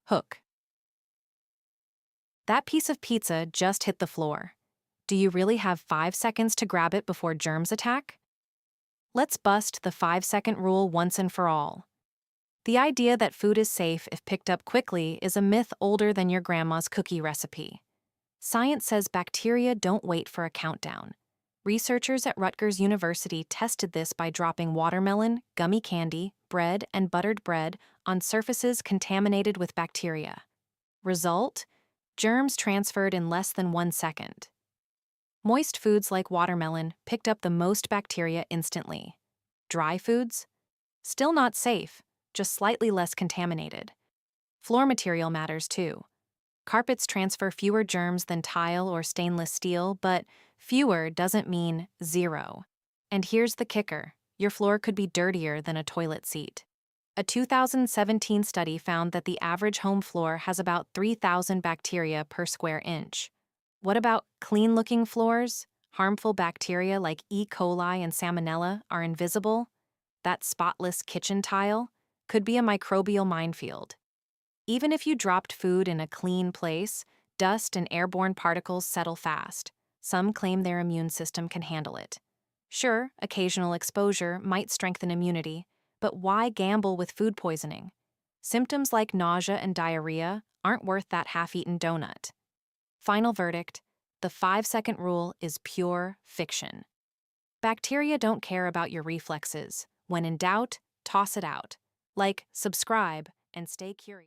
Hook. That piece of pizza just hit the floor. Do you really have 5 seconds to grab it before germs attack? Let's bust the 5-second rule once and for all. The idea that food is safe if picked up quickly is a myth older than your grandma's cookie recipe. Science says bacteria don't wait for a countdown. Researchers at Rutgers University tested this by dropping watermelon, gummy candy, bread, and buttered bread on surfaces contaminated with bacteria. Result? Germs transferred in less than 1 second. Moist foods like watermelon picked up the most bacteria instantly. Dry foods? Still not safe, just slightly less contaminated. Floor material matters too. Carpets transfer fewer germs than tile or stainless steel, but fewer doesn't mean zero. And here's the kicker: your floor could be dirtier than a toilet seat. A 2017 study found that the average home floor has about 3,000 bacteria per square inch. What about clean-looking floors? Harmful bacteria like E. coli and Salmonella are invisible. That spotless kitchen tile could be a microbial minefield. Even if you dropped food in a clean place, dust and airborne particles settle fast. Some claim their immune system can handle it. Sure, occasional exposure might strengthen immunity, but why gamble with food poisoning? Symptoms like nausea and diarrhea aren't worth that half-eaten donut. Final verdict: the 5-second rule is pure fiction. Bacteria don't care about your reflexes. When in doubt, toss it out. Like, subscribe, and stay curious.